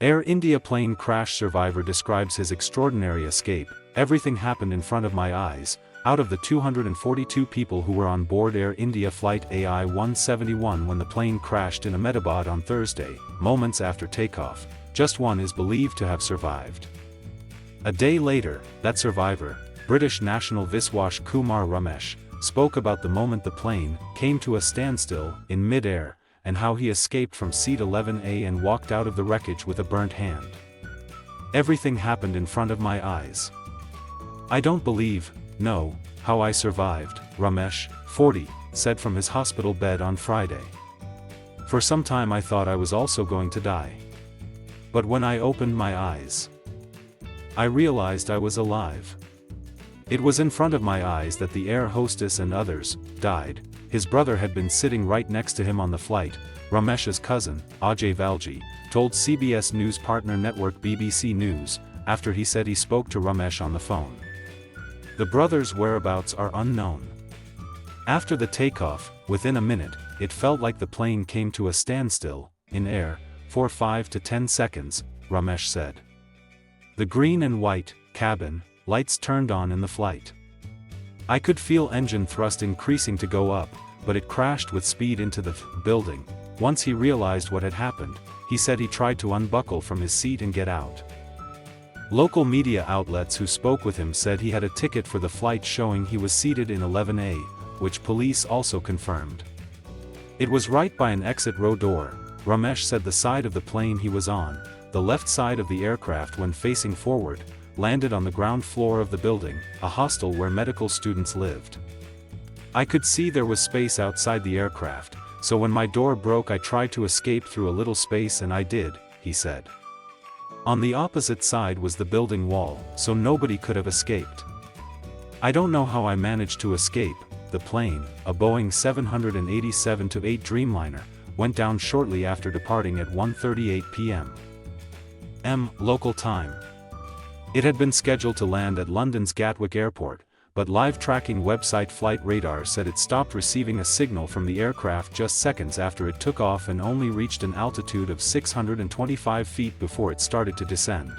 Air India plane crash survivor describes his extraordinary escape. Everything happened in front of my eyes. Out of the 242 people who were on board Air India flight AI-171 when the plane crashed in Ahmedabad on Thursday, moments after takeoff, just one is believed to have survived. A day later, that survivor, British national Viswash Kumar Ramesh, spoke about the moment the plane came to a standstill in mid-air, and how he escaped from seat 11A and walked out of the wreckage with a burnt hand. Everything happened in front of my eyes. I don't believe, no, how I survived, Ramesh, 40, said from his hospital bed on Friday. For some time I thought I was also going to die. But when I opened my eyes, I realized I was alive. It was in front of my eyes that the air hostess and others died. His brother had been sitting right next to him on the flight. Ramesh's cousin, Ajay Valji, told CBS News partner network BBC News, after he said he spoke to Ramesh on the phone. The brothers' whereabouts are unknown. After the takeoff, within a minute, it felt like the plane came to a standstill, in air, for 5 to 10 seconds, Ramesh said. The green and white cabin lights turned on in the flight. I could feel engine thrust increasing to go up, but it crashed with speed into the building. Once he realized what had happened, he said he tried to unbuckle from his seat and get out. Local media outlets who spoke with him said he had a ticket for the flight showing he was seated in 11A, which police also confirmed. It was right by an exit row door. Ramesh said the side of the plane he was on, the left side of the aircraft when facing forward, landed on the ground floor of the building, a hostel where medical students lived. I could see there was space outside the aircraft, so when my door broke I tried to escape through a little space and I did, he said. On the opposite side was the building wall, so nobody could have escaped. I don't know how I managed to escape. The plane, a Boeing 787-8 Dreamliner, went down shortly after departing at 1:38 p.m. Local time. It had been scheduled to land at London's Gatwick Airport, but live tracking website Flight Radar said it stopped receiving a signal from the aircraft just seconds after it took off and only reached an altitude of 625 feet before it started to descend.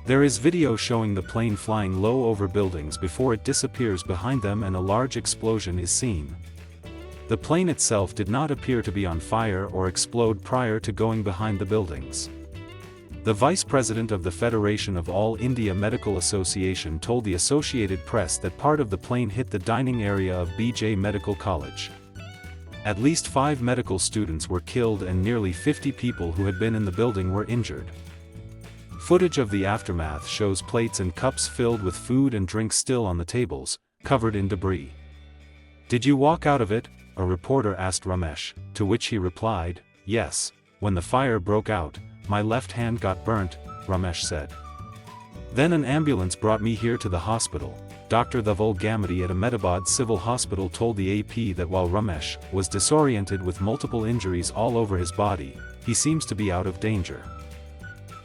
There is video showing the plane flying low over buildings before it disappears behind them and a large explosion is seen. The plane itself did not appear to be on fire or explode prior to going behind the buildings. The vice president of the Federation of All India Medical Association told the Associated Press that part of the plane hit the dining area of BJ Medical College. At least 5 medical students were killed and nearly 50 people who had been in the building were injured. Footage of the aftermath shows plates and cups filled with food and drink still on the tables, covered in debris. "Did you walk out of it?" a reporter asked Ramesh, to which he replied, "Yes, when the fire broke out, my left hand got burnt," Ramesh said. "Then an ambulance brought me here to the hospital." Dr. Dhaval Gamadi at Ahmedabad Civil Hospital told the AP that while Ramesh was disoriented with multiple injuries all over his body, he seems to be out of danger.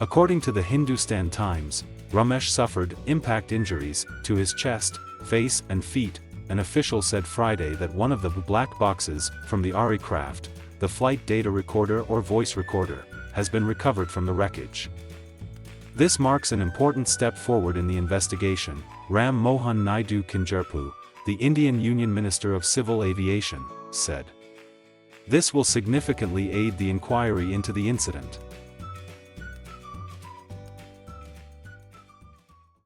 According to the Hindustan Times, Ramesh suffered impact injuries to his chest, face and feet. An official said Friday that one of the black boxes from the RE craft, the flight data recorder or voice recorder, has been recovered from the wreckage. This marks an important step forward in the investigation, Ram Mohan Naidu Kinjarpu, the Indian Union Minister of Civil Aviation, said. This will significantly aid the inquiry into the incident.